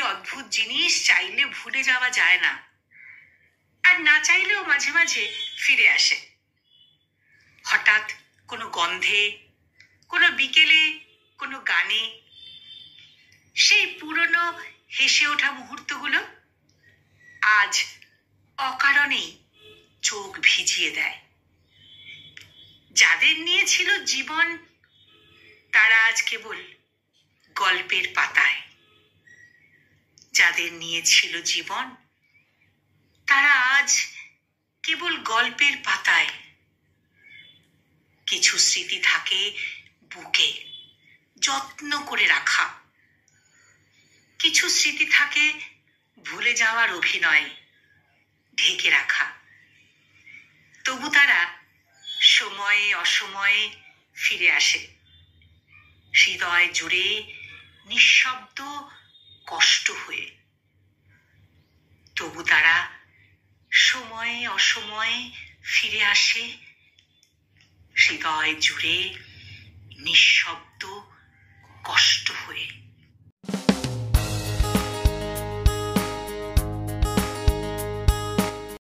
অদ্ভুত জিনিস চাইলে ভুলে যাওয়া যায় না, আর না চাইলেও মাঝে মাঝে ফিরে আসে। হঠাৎ কোনো গন্ধে, কোনো বিকেলে, কোনো গানে সেই পুরনো হেসে ওঠা মুহূর্তগুলো আজ অকারণেই চোখ ভিজিয়ে দেয়। যাদের নিয়ে ছিল জীবন, তারা আজ কেবল গল্পের পাতায়। যাদের নিয়ে ছিল জীবন, তারা আজ কেবল গল্পের পাতায়। কিছু স্মৃতি থাকে বুকে যত্ন করে রাখা, কিছু স্মৃতি থাকে ভুলে যাওয়ার অভিনয়ে ঢেকে রাখা। তবু তারা সময়ে অসময়ে ফিরে আসে, হৃদয় জুড়ে নিঃশব্দ কষ্ট হয়ে। তবু তারা সময়ে অসময়ে ফিরে আসে, হৃদয় জুড়ে